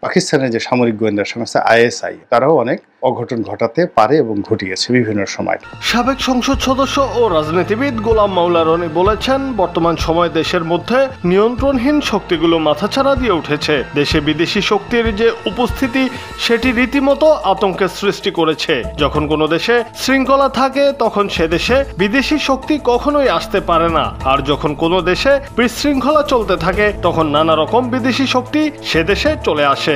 পাকিস্তানের যে সামরিক গোয়েন্দা সংস্থা আইএসআই তারাও অনেক অঘটন ঘটাতে পারে এবং ঘটিয়েছে বিভিন্ন সময়। সাবেক সংসদ সদস্য ও রাজনীতিবিদ গোলাম মাওলা রনি বলেছেন, বর্তমান সময়ে দেশের মধ্যে নিয়ন্ত্রণহীন শক্তিগুলো মাথাচাড়া দিয়ে উঠেছে। দেশে বিদেশি শক্তির যে উপস্থিতি সেটি রীতিমতো আতঙ্কের সৃষ্টি করেছে। যখন কোনো দেশে শৃঙ্খলা থাকে তখন সে দেশে বিদেশি শক্তি কখনোই আসতে পারে না, আর যখন কোনো দেশে বিশৃঙ্খলা চলতে থাকে তখন নানা রকম বিদেশি শক্তি সে দেশে চলে আসে।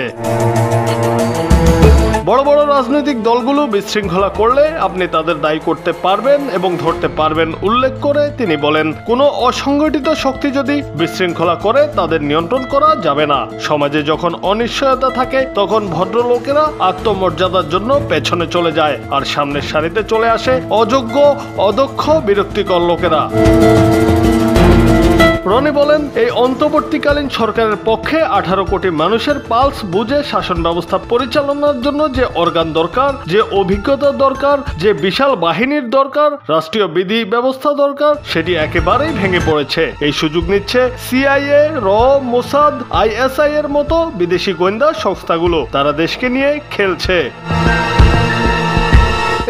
বড় বড় রাজনৈতিক দলগুলো বিশৃঙ্খলা করলে আপনি তাদের দায়ী করতে পারবেন এবং ধরতে পারবেন উল্লেখ করে তিনি বলেন, কোনো অসংগঠিত শক্তি যদি বিশৃঙ্খলা করে তাদের নিয়ন্ত্রণ করা যাবে না। সমাজে যখন অনিশ্চয়তা থাকে তখন ভদ্রলোকেরা আত্মমর্যাদার জন্য পেছনে চলে যায় আর সামনের সারিতে চলে আসে অযোগ্য, অদক্ষ, বিরক্তিকর লোকেরা। রনি বলেন, এই অন্তর্বর্তীকালীন সরকারের পক্ষে 18 কোটি মানুষের পালস বুঝে শাসন ব্যবস্থা পরিচালনার জন্য যে অর্গান দরকার, যে অভিজ্ঞতা দরকার, যে বিশাল বাহিনীর দরকার, রাষ্ট্রীয় বিধি ব্যবস্থা দরকার, সেটি একেবারেই ভেঙে পড়েছে। এই সুযোগ নিচ্ছে সিআইএ, র, মোসাদ, আইএসআই এর মতো বিদেশি গোয়েন্দা সংস্থাগুলো। তারা দেশকে নিয়ে খেলছে।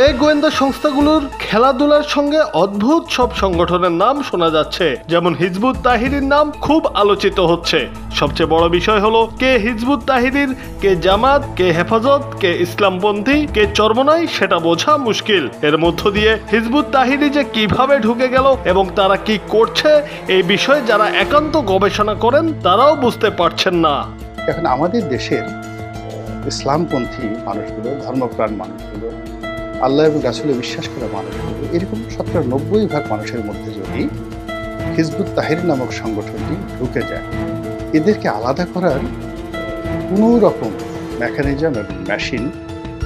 এই গোয়েন্দা সংস্থাগুলোর খেলাধুলার সঙ্গে অদ্ভুত সব সংগঠনের নাম শোনা যাচ্ছে, যেমন হিজবুত তাহরির নাম খুব আলোচিত হচ্ছে। সবচেয়ে বড় বিষয় হলো কে হিজবুত তাহরির, কে জামাত, কে হেফাজত, কে ইসলামপন্থী, কে চরমনাই সেটা বোঝা মুশকিল। এর মধ্য দিয়ে হিজবুত তাহরি যে কিভাবে ঢুকে গেল এবং তারা কি করছে এই বিষয়ে যারা একান্ত গবেষণা করেন তারাও বুঝতে পারছেন না। এখন আমাদের দেশের ইসলামপন্থী মানুষগুলো, ধর্মপ্রাণ মানুষগুলো, আল্লাহ এবং রাসূলে বিশ্বাস করা মানুষগুলো, এরকম 90% মানুষের মধ্যে যদি হিজবুত তাহরির নামক সংগঠনটি ঢুকে যায়, এদেরকে আলাদা করার কোনো রকম মেকানিজম এবং মেশিন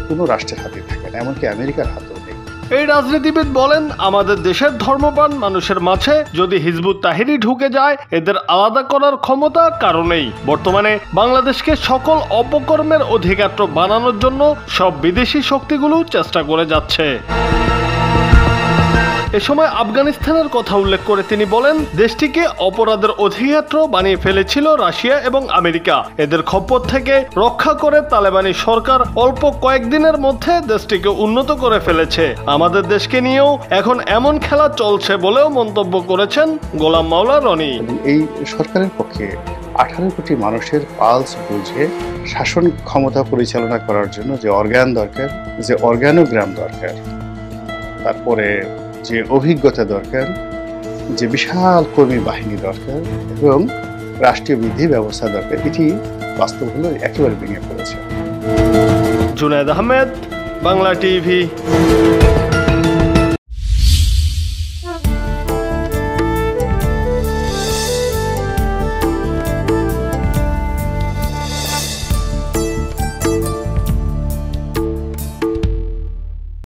কোনো রাষ্ট্রের হাতে থাকে না, এমনকি আমেরিকার হাতেও নেই। এই রাজনীতিবিদ বলেন, আমাদের দেশের ধর্মপ্রাণ মানুষের মাঝে যদি হিজবুত তাহরি ঢুকে যায় এদের আলাদা করার ক্ষমতা কারণেই। বর্তমানে বাংলাদেশকে সকল অপকর্মের অধিকার বানানোর জন্য সব বিদেশি শক্তিগুলো চেষ্টা করে যাচ্ছে। এ সময় আফগানিস্তানের কথা উল্লেখ করে তিনি বলেন, দেশটিকে অপরাধের অধিক্ষেত্র বানিয়ে ফেলেছিল রাশিয়া এবং আমেরিকা। এদের খপ্পর থেকে রক্ষা করে তালেবানি সরকার অল্প কয়েকদিনের মধ্যে দেশটিকে উন্নত করে ফেলেছে। আমাদের দেশকে নিয়েও এখন এমন খেলা চলছে বলেও মন্তব্য করেছেন গোলাম মাওলা রনি। এই সরকারের পক্ষে 18 কোটি মানুষের পালস বুঝে শাসন ক্ষমতা পরিচালনা করার জন্য যে অর্গান দরকার, যে অর্গানোগ্রাম দরকার, তারপরে যে অভিজ্ঞতা দরকার, যে বিশাল কর্মী বাহিনী দরকার এবং রাষ্ট্রীয় বিধি ব্যবস্থা দরকার, এটি বাস্তব হলো একেবারে ভেঙে পড়েছে। জুনায়েদ আহমেদ, বাংলা টিভি।